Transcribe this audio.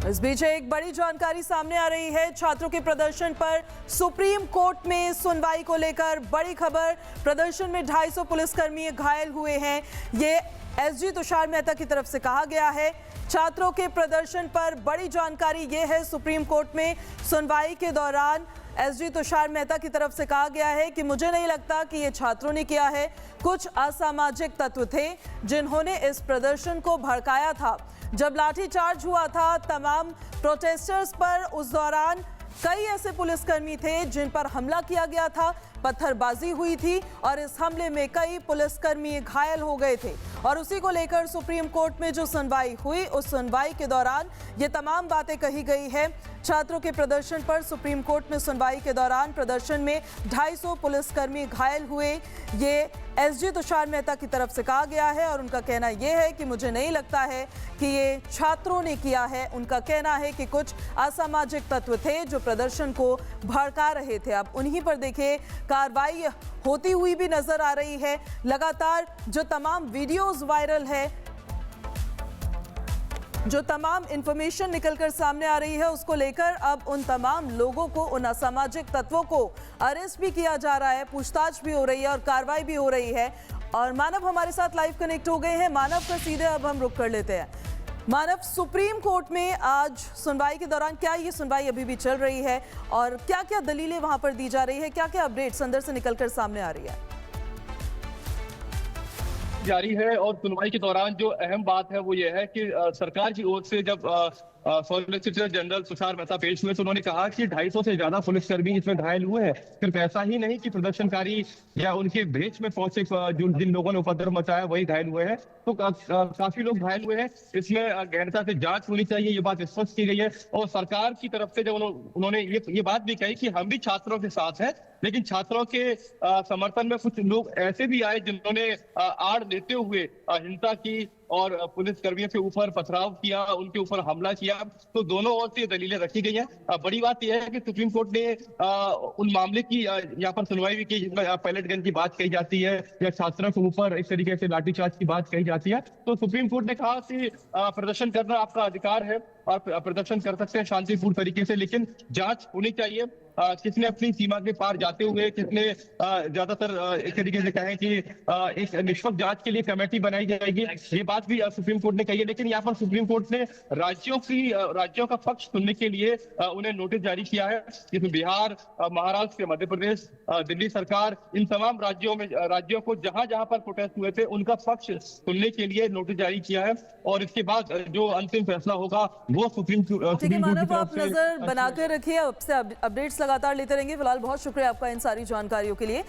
इस बीच एक बड़ी जानकारी सामने आ रही है। छात्रों के प्रदर्शन पर सुप्रीम कोर्ट में सुनवाई को लेकर बड़ी खबर। प्रदर्शन में 250 पुलिसकर्मी घायल हुए हैं, ये एसजी तुषार मेहता की तरफ से कहा गया है। छात्रों के प्रदर्शन पर बड़ी जानकारी ये है, सुप्रीम कोर्ट में सुनवाई के दौरान एसजी तुषार मेहता की तरफ से कहा गया है कि मुझे नहीं लगता कि ये छात्रों ने किया है। कुछ असामाजिक तत्व थे जिन्होंने इस प्रदर्शन को भड़काया था। जब लाठीचार्ज हुआ था तमाम प्रोटेस्टर्स पर, उस दौरान कई ऐसे पुलिसकर्मी थे जिन पर हमला किया गया था, पत्थरबाजी हुई थी और इस हमले में कई पुलिसकर्मी घायल हो गए थे। और उसी को लेकर सुप्रीम कोर्ट में जो सुनवाई हुई, उस सुनवाई के दौरान ये तमाम बातें कही गई है। छात्रों के प्रदर्शन पर सुप्रीम कोर्ट में सुनवाई के दौरान प्रदर्शन में 250 पुलिसकर्मी घायल हुए, ये एसजी तुषार मेहता की तरफ से कहा गया है। और उनका कहना यह है कि मुझे नहीं लगता है कि ये छात्रों ने किया है। उनका कहना है कि कुछ असामाजिक तत्व थे जो प्रदर्शन को भड़का रहे थे। अब उन्हीं पर देखिए कार्रवाई होती हुई भी नजर आ रही है। लगातार जो तमाम वीडियोस वायरल है, जो तमाम इंफॉर्मेशन निकलकर सामने आ रही है, उसको लेकर अब उन तमाम लोगों को, उन असामाजिक तत्वों को अरेस्ट भी किया जा रहा है, पूछताछ भी हो रही है और कार्रवाई भी हो रही है। और मानव हमारे साथ लाइव कनेक्ट हो गए हैं। मानव का सीधे अब हम रुख कर लेते हैं। मानव, सुप्रीम कोर्ट में आज सुनवाई के दौरान क्या ये सुनवाई अभी भी चल रही है और क्या क्या दलीलें वहां पर दी जा रही है, क्या क्या अपडेट्स अंदर से निकलकर सामने आ रही है? जारी है और सुनवाई के दौरान जो अहम बात है वो ये है कि सरकार की ओर से जब सॉलिसिटर जनरल तुषार मेहता पेश हुए तो उन्होंने कहा कि 250 से ज्यादा पुलिसकर्मी इसमें घायल हुए हैं। सिर्फ ऐसा ही नहीं कि प्रदर्शनकारी या उनके भेष में पहुंचे जिन लोगों ने उपद्रव मचाया वही घायल हुए हैं, तो काफी लोग घायल हुए हैं। इसमें गहनता से जांच होनी चाहिए, ये बात स्पष्ट की गई है। और सरकार की तरफ से जब उन्होंने ये बात भी कही कि हम भी छात्रों के साथ हैं, लेकिन छात्रों के समर्थन में कुछ लोग ऐसे भी आए जिन्होंने आड़ लेते हुए हिंसा की और पुलिस कर्मियों के ऊपर पथराव किया, उनके ऊपर हमला किया। तो दोनों ओर से दलीलें रखी गई हैं। बड़ी बात यह है कि सुप्रीम कोर्ट ने उन मामले की यहाँ पर सुनवाई भी की जिसमें पैलेट गन की बात कही जाती है या छात्रों के ऊपर इस तरीके से लाठीचार्ज की बात कही जाती है। तो सुप्रीम कोर्ट ने कहा कि प्रदर्शन करना आपका अधिकार है और प्रदर्शन कर सकते हैं शांतिपूर्ण तरीके से, लेकिन जांच होनी चाहिए। किसने अपनी सीमा के पार जाते हुए, किसने ज्यादातर एक तरीके से कहें कि एक निष्पक्ष जांच के लिए कमेटी बनाई जाएगी, ये बात भी सुप्रीम कोर्ट ने कही है। लेकिन यहाँ पर सुप्रीम कोर्ट ने राज्यों का पक्ष सुनने के लिए उन्हें नोटिस जारी किया है, जिसमें बिहार, महाराष्ट्र, मध्य प्रदेश, दिल्ली सरकार, इन तमाम राज्यों को जहां जहां पर प्रोटेस्ट हुए थे उनका पक्ष सुनने के लिए नोटिस जारी किया है। और इसके बाद जो अंतिम फैसला होगा वो सुप्रीम कोर्ट की मानव, आप तरफ से नजर बनाकर रखिए, अब से अपडेट्स लगातार लेते रहेंगे। फिलहाल बहुत शुक्रिया आपका इन सारी जानकारियों के लिए।